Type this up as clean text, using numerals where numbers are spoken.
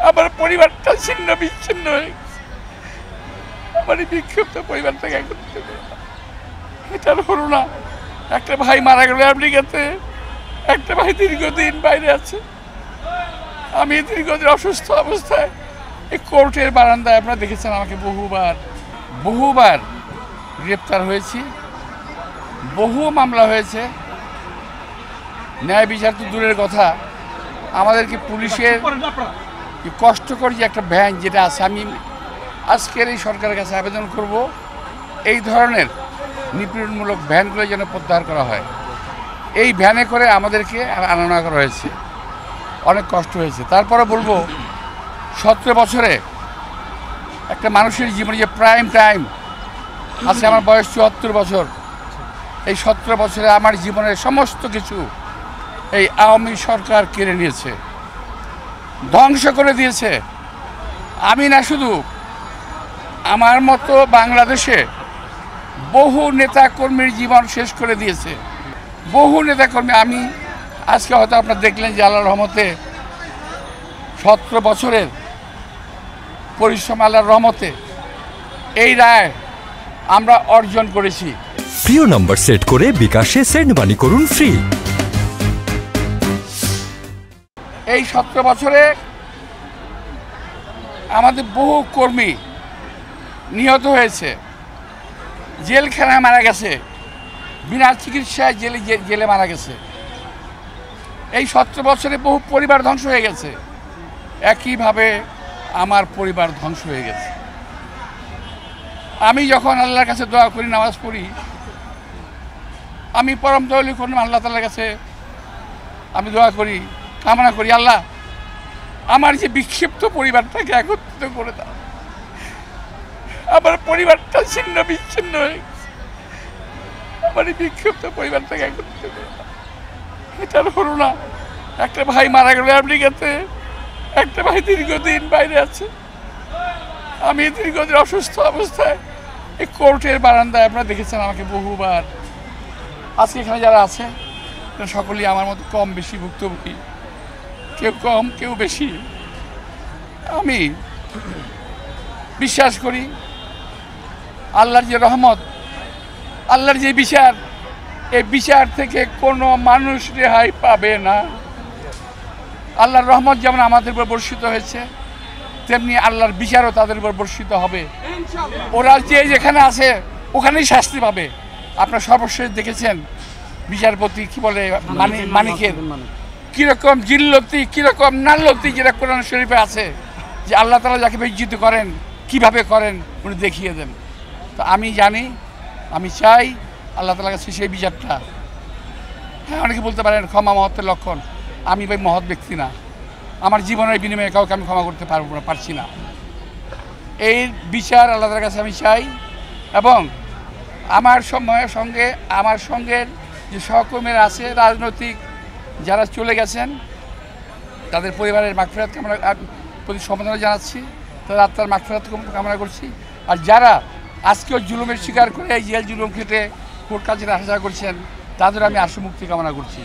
আমার পরিবারটা ছিন্ন বিচ্ছিন্ন হয়ে গেছে। আমার বিক্ষিপ্ত পরিবারটাকে একত্রিত করে এটা হলো না। একটা ভাই মারা গেল আমেরিকাতে, একটা ভাই দীর্ঘদিন বাইরে আছে। আমি দীর্ঘদিন অসুস্থ অবস্থায় এই কোর্টের বারান্দায় আপনারা দেখেছেন আমাকে বহুবার গ্রেপ্তার হয়েছি, বহু মামলা হয়েছে। ন্যায় বিচার তো দূরের কথা, আমাদেরকে পুলিশের কষ্টকর যে একটা ভ্যান যেটা আছে, আমি আজকের এই সরকারের কাছে আবেদন করব এই ধরনের নিপীড়নমূলক ভ্যানগুলো যেন প্রত্যাহার করা হয়। এই ভ্যানে করে আমাদেরকে আনা করা হয়েছে, অনেক কষ্ট হয়েছে। তারপরে বলবো 17 বছরে একটা মানুষের জীবনে যে প্রাইম টাইম আছে, আমার বয়স 74 বছর। এই 17 বছরে আমার জীবনের সমস্ত কিছু এই আওয়ামী সরকার কেড়ে নিয়েছে, ধ্বংস করে দিয়েছে। আমি না, শুধু আমার মতো বাংলাদেশে বহু নেতাকর্মীর জীবন শেষ করে দিয়েছে, বহু নেতাকর্মী। আমি আজকে হয়তো আপনারা দেখলেন যে আল্লাহর রহমতে 17 বছরের পরিশ্রম, আল্লাহর রহমতে এই রায় আমরা অর্জন করেছি। প্রিয় নম্বর সেট করে বিকাশে সেন্ড মানি করুন ফ্রি। এই 17 বছরে আমাদের বহু কর্মী নিহত হয়েছে, জেলখানায় মারা গেছে, বিনা চিকিৎসায় জেলে মারা গেছে। এই 17 বছরে বহু পরিবার ধ্বংস হয়ে গেছে। একইভাবে আমার পরিবার ধ্বংস হয়ে গেছে। আমি যখন আল্লাহর কাছে দোয়া করি, নামাজ পড়ি, আমি পরম দয়ালু করলাম আল্লাহ তাআলার কাছে আমি দোয়া করি, কামনা করি, আল্লাহ আমার যে বিক্ষিপ্ত পরিবারটাকে একত্রিত করে দাও। আমার পরিবারটা ছিন্ন বিচ্ছিন্ন হয়ে গেছে। আমার বিক্ষিপ্ত পরিবারটাকে একত্রিত করে দাও। এটা হলো না। একটা ভাই মারা গেল আমেরিকাতে, একটা ভাই দীর্ঘদিন বাইরে আছে। আমি দীর্ঘদিন অসুস্থ অবস্থায় এই কোর্টের বারান্দায় আপনারা দেখেছেন আমাকে বহুবার। আজকে এখানে যারা আছে সকলেই আমার মতো কম বেশি ভুক্তভোগী, কেউ কম কেউ বেশি। আমি বিশ্বাস করি আল্লাহর যে রহমত, আল্লাহর যে বিচার, এই বিচার থেকে কোনো মানুষ রেহাই পাবে না। আল্লাহর রহমত যেমন আমাদের উপর বর্ষিত হয়েছে, তেমনি আল্লাহর বিচারও তাদের উপর বর্ষিত হবে। ওরা যে যেখানে আছে ওখানেই শাস্তি পাবে। আপনারা সর্বশেষ দেখেছেন বিচারপতি কি বলে মানিকের কিরকম জিল্লতি, কিরকম নাল্লতি, যেটা কোরআন শরীফে আছে যে আল্লাহ তাআলা যাকে বেজ্জিত করেন কিভাবে করেন উনি দেখিয়ে দেন। তো আমি জানি, আমি চাই আল্লাহ তাআলার কাছে সেই বিচারটা। হ্যাঁ, অনেকে বলতে পারেন ক্ষমা মহত্বের লক্ষণ। আমি ভাই মহৎ ব্যক্তি না, আমার জীবনের বিনিময়ে কাউকে আমি ক্ষমা করতে পারছি না। এই বিচার আল্লাহ তাআলার কাছে আমি চাই, এবং আমার সঙ্গে যে সহকর্মীরা আছে, রাজনৈতিক যারা চলে গেছেন তাদের পরিবারের মাগফিরাত কামনা প্রতি সমবেদনা জানাচ্ছি, তাদের আত্মার মাগফিরাত কামনা করছি। আর যারা আজকেও জুলুমের শিকার করে এই জেল জুলুম খেটে কোর্ট কাছারি আসা করছেন, তাদের আমি আশু মুক্তি কামনা করছি।